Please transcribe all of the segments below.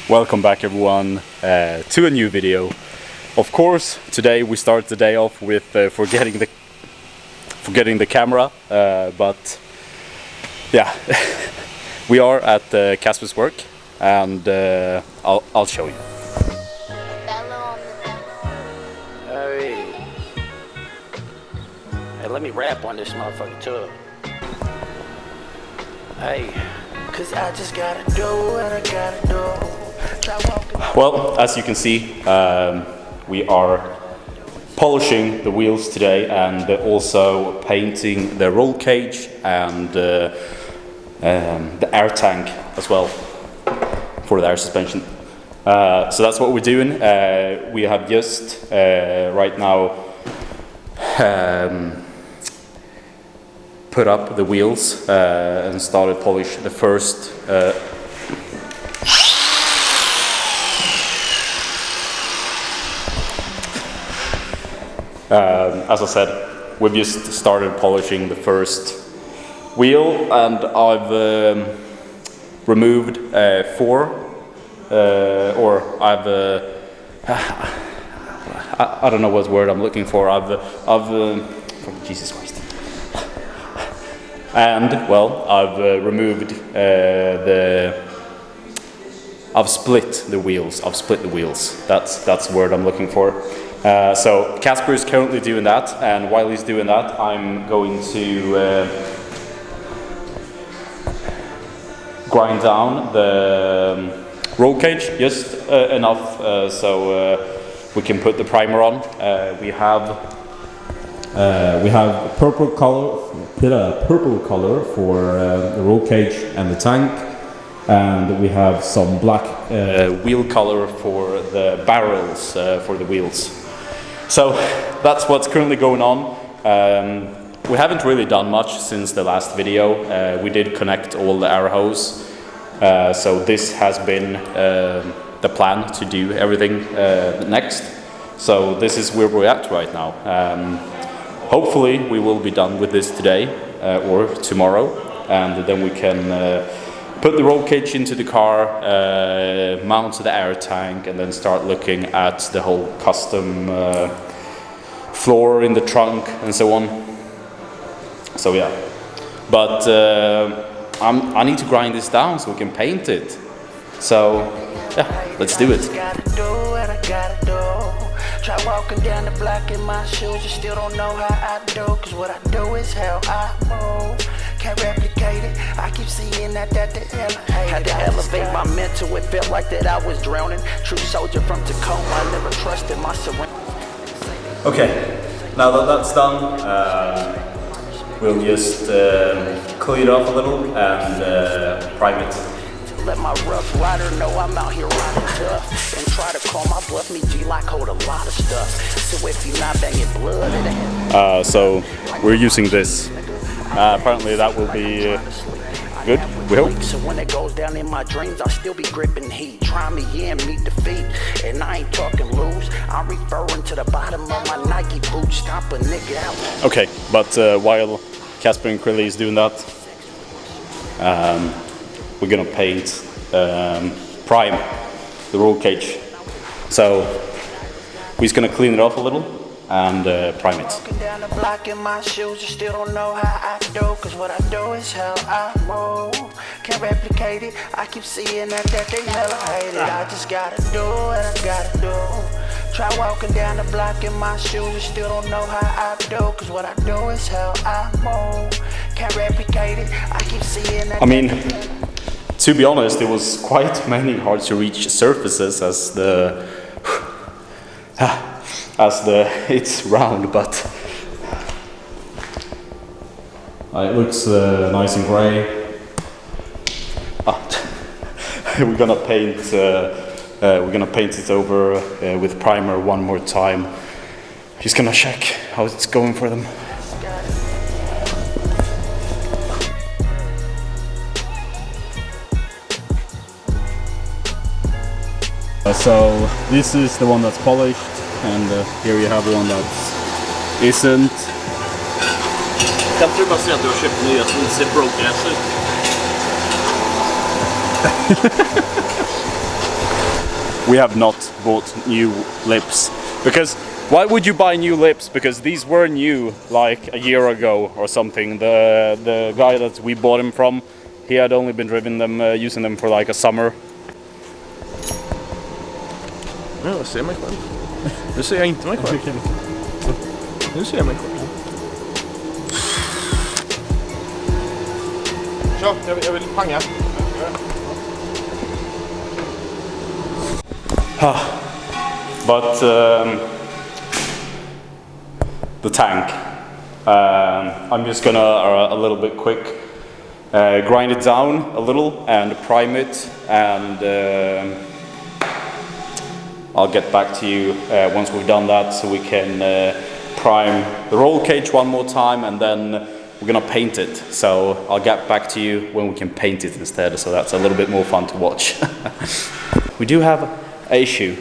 Welcome back everyone to a new video. Of course, today we start the day off with forgetting the camera, but yeah, we are at Casper's work, and I'll show you. Hey, let me rap on this motherfucker too. Hey, cause I just gotta do what I gotta do. Well, as you can see, we are polishing the wheels today and also painting the roll cage and the air tank as well for the air suspension. So that's what we're doing. We have just right now put up the wheels and started polish the first as I said, we've just started polishing the first wheel, and I've removed I don't know what word I'm looking for. Jesus Christ. And well, I've removed I've split the wheels. That's the word I'm looking for. So Casper is currently doing that, and while he's doing that, I'm going to grind down the roll cage just enough so we can put the primer on. We have purple color for the roll cage and the tank, and we have some black wheel color for the barrels for the wheels. So that's what's currently going on. We haven't really done much since the last video. We did connect all the air hose, so this has been the plan to do everything next. So this is where we're at right now. Hopefully we will be done with this today or tomorrow, and then we can put the roll cage into the car, mount the air tank, and then start looking at the whole custom floor in the trunk and so on. So yeah, but I need to grind this down so we can paint it. So yeah, let's do it. Try walking down the block in my shoes, you still don't know how I do, cause what I do is how I move. Can't replicate it, I keep seeing that the elevator. Had to elevate my mental, it felt like that I was drowning. True soldier from Tacoma, I never trusted my surroundings. Okay, now that that's done, we'll just clean it off a little and prime it. Let my rough rider know I'm out here riding tough, and try to call my bluff. Me G-Lock hold a lot of stuff, so if you're not banging blood so we're using this. Apparently that will be good, we hope. So when it goes down in my dreams, I'll still be gripping heat. Try me in, meet defeat, and I ain't talking lose. I'm referring to the bottom of my Nike boots, stomp a nigga out. Okay, but while Casper and Krilly is doing that, we're gonna paint, prime the roll cage. So we're just gonna clean it off a little and prime it. Walking down the block in my shoes, you still don't know how I do, cause what I do is how I move. Can't replicate it, I keep seeing that they never hate it. I just gotta do what I gotta do. Try walking down the block in my shoes, you still don't know how I do, cause what I do is how I move. Can't replicate it, I keep seeing that. I mean, to be honest, it was quite many hard to reach surfaces as it's round, but it looks nice and grey. We're gonna paint it over with primer one more time. Just gonna check how it's going for them. So this is the one that's polished, and here you have one that isn't. Kan du bara säga att du har köpt nya som inte ser broke ass ut? we have not bought new lips. Because why would you buy new lips? Because these were new like a year ago or something. The guy that we bought them from, he had only been using them for like a summer. Ja, jag ser mig själv. Nu ser jag inte mig själv. Nu ser jag mig själv. Kör, jag vill panga. But the tank, I'm just gonna a little bit quick grind it down a little and prime it, and I'll get back to you once we've done that, so we can prime the roll cage one more time, and then we're gonna paint it. So I'll get back to you when we can paint it instead, so that's a little bit more fun to watch. We do have an issue,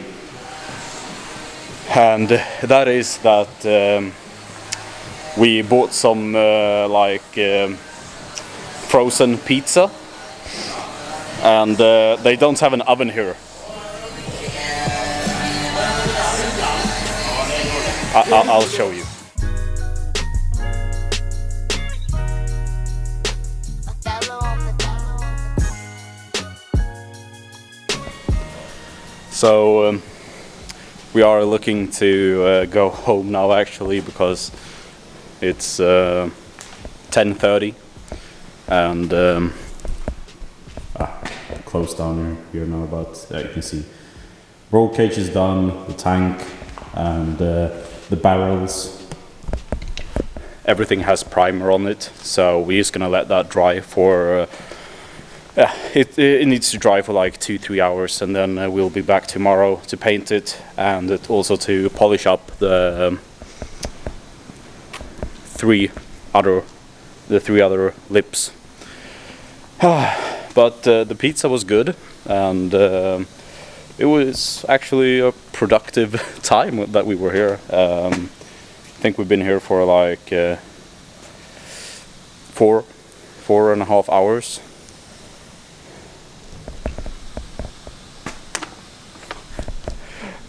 and that is that we bought some frozen pizza, and they don't have an oven here. I'll show you. So we are looking to go home now, actually, because it's 10:30, and close down here now. But you can see roll cage is done, the tank, and the barrels. Everything has primer on it, so we're just gonna let that dry for. It needs to dry for like 2-3 hours, and then we'll be back tomorrow to paint it, and also to polish up the three other lips. But the pizza was good, and it was actually a productive time that we were here. I think we've been here for like 4.5 hours.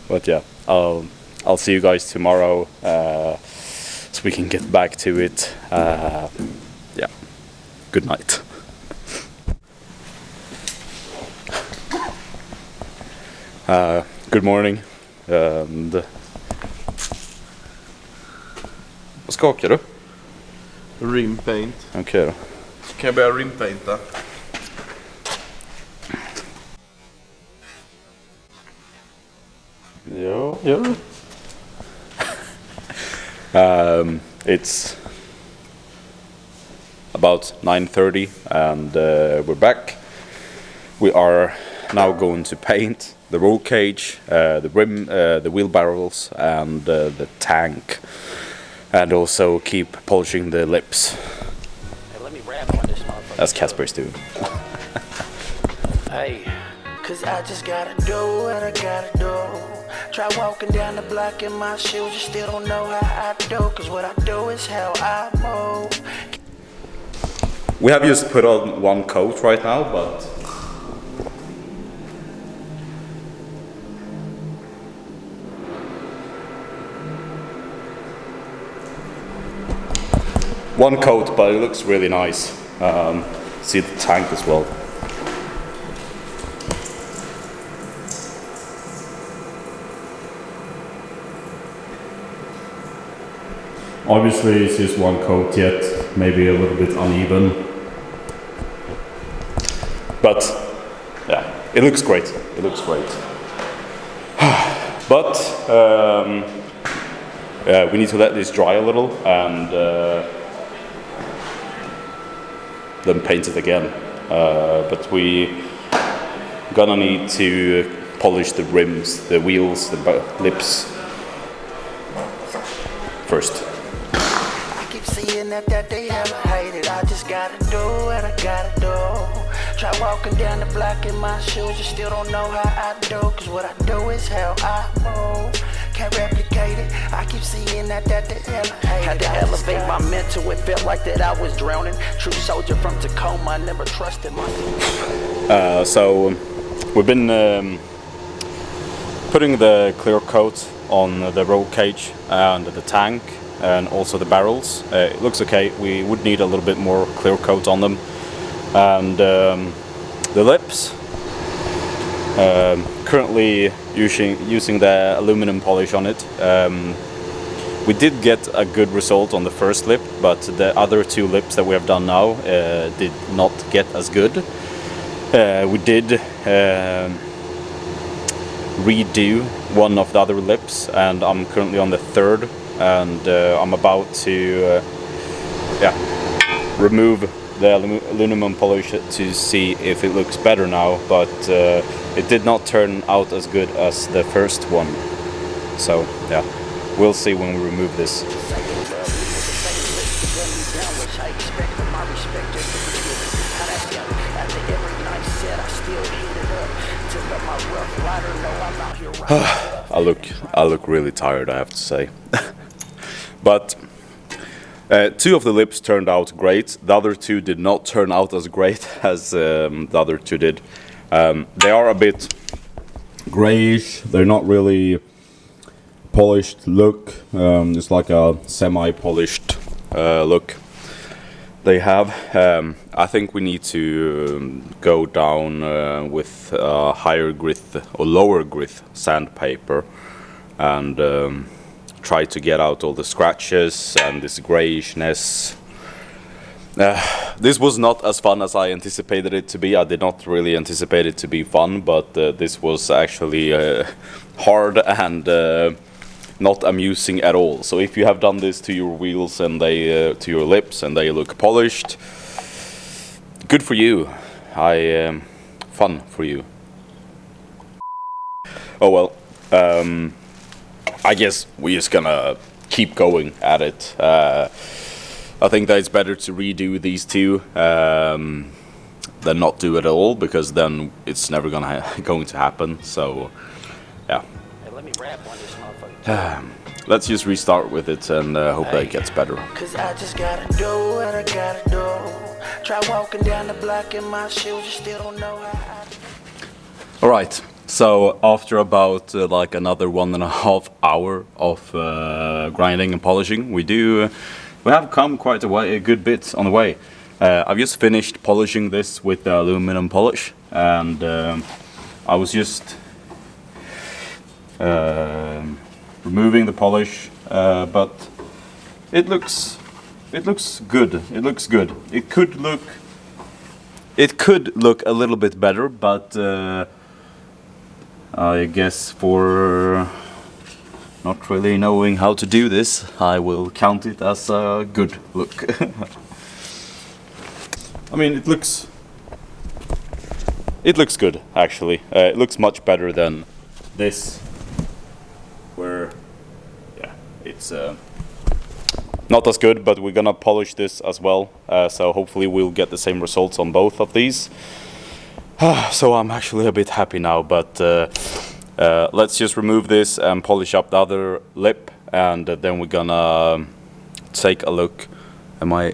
But yeah, I'll see you guys tomorrow, so we can get back to it. Yeah, good night. Good morning. And vad skakar du? Rim paint. Okej då. Kan jag börja rimpainta? Ja, gör det. It's about 9:30, and we're back. We are now going to paint the roll cage, the rim, the wheel barrels, and the tank, and also keep polishing the lips. Hey, let me rap on this motherfucker. That's Casper's doing. Hey, cause I just gotta do what I gotta do. Try walking down the block in my shoes, you still don't know how I do. Cause what I do is how I move. We have just put on one coat right now, but one coat, but it looks really nice. See the tank as well. Obviously it's just one coat yet, maybe a little bit uneven. But yeah, it looks great. It looks great. But we need to let this dry a little, and then paint it again. But we gonna need to polish the rims, the wheels, the lips first. Seeing that they hella hate it, I just gotta do what I gotta do. Try walking down the block in my shoes, you still don't know how I do. Cause what I do is how I move. Can't replicate it, I keep seeing that they hella hate it. Had to elevate my mental, it felt like that I was drowning. True soldier from Tacoma, I never trusted myself. So we've been putting the clear coat on the roll cage and the tank and also the barrels. It looks okay. We would need a little bit more clear coat on them. And the lips, currently using the aluminum polish on it. We did get a good result on the first lip, but the other two lips that we have done now did not get as good. We did redo one of the other lips, and I'm currently on the third, and I'm about to remove the aluminum polish to see if it looks better now, but it did not turn out as good as the first one. So yeah, we'll see when we remove this. I look really tired, I have to say. But two of the lips turned out great. The other two did not turn out as great as the other two did. They are a bit grayish. They're not really polished look. It's like a semi-polished look they have. I think we need to go down with higher grit or lower grit sandpaper and try to get out all the scratches and this grayishness. This was not as fun as I anticipated it to be. I did not really anticipate it to be fun, but this was actually hard and not amusing at all. So if you have done this to your wheels and they to your lips and they look polished, good for you. Fun for you. Oh well. I guess we're just gonna keep going at it. I think that it's better to redo these two than not do it at all, because then it's never going to happen. So yeah. Hey, let me rap on this motherfucker. Let's just restart with it and hope that it gets better. Cause I just gotta do what I gotta do. Try walking down the block in my shoes, you still don't know how I... Alright, so after about like another 1.5 hours of grinding and polishing, we have come quite a good bit on the way. I've just finished polishing this with the aluminum polish, and I was just removing the polish, but it looks good. It looks good. It could look a little bit better, but I guess for not really knowing how to do this, I will count it as a good look. I mean, it looks good actually. It looks much better than this, where yeah, it's not as good, but we're gonna polish this as well, so hopefully we'll get the same results on both of these. So I'm actually a bit happy now, but let's just remove this and polish up the other lip, and then we're gonna take a look. Am I...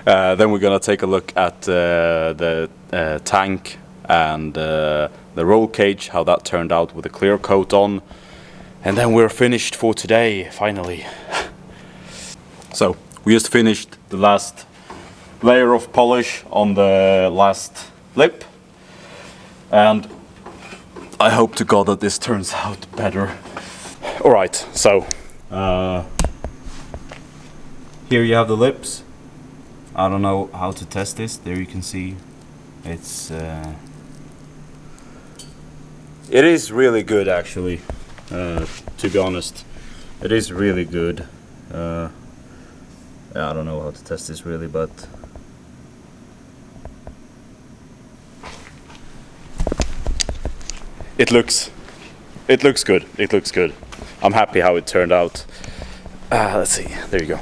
then we're gonna take a look at the tank and the roll cage, how that turned out with a clear coat on, and then we're finished for today, finally. So we just finished the last layer of polish on the last lip, and I hope to God that this turns out better. Alright, so here you have the lips. I don't know how to test this. There you can see it's it is really good actually, to be honest. It is really good. I don't know how to test this really, but it looks good. It looks good. I'm happy how it turned out. Let's see. There you go.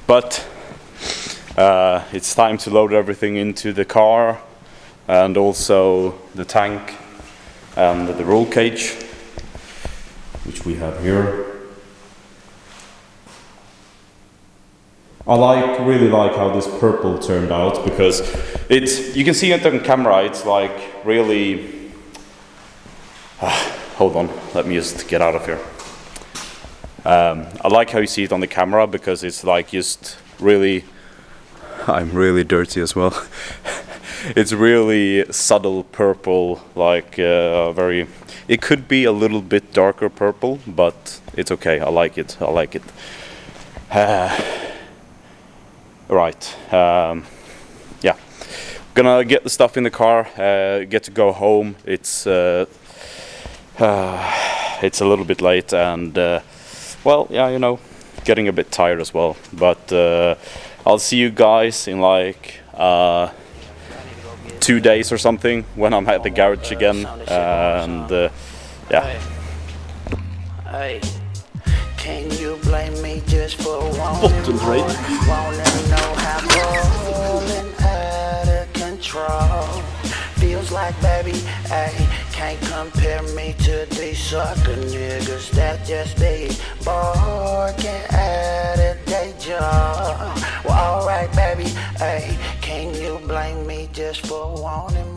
But it's time to load everything into the car, and also the tank and the roll cage, which we have here. I really like how this purple turned out, because you can see it on camera, it's like really, hold on, let me just get out of here. I like how you see it on the camera, because it's like just really, I'm really dirty as well. It's really subtle purple, like it could be a little bit darker purple, but it's okay, I like it. Right, yeah, gonna get the stuff in the car, get to go home. It's a little bit late, and well, yeah, you know, getting a bit tired as well, but I'll see you guys in like 2 days or something when I'm at the garage again, and yeah. Hey, can you blame me just for Bottom's right. wanting know how falling out of control feels like, baby? Hey, can't compare me to these sucker niggas that just be barking at a day job. Well, alright, baby. Hey, can you blame me just for wanting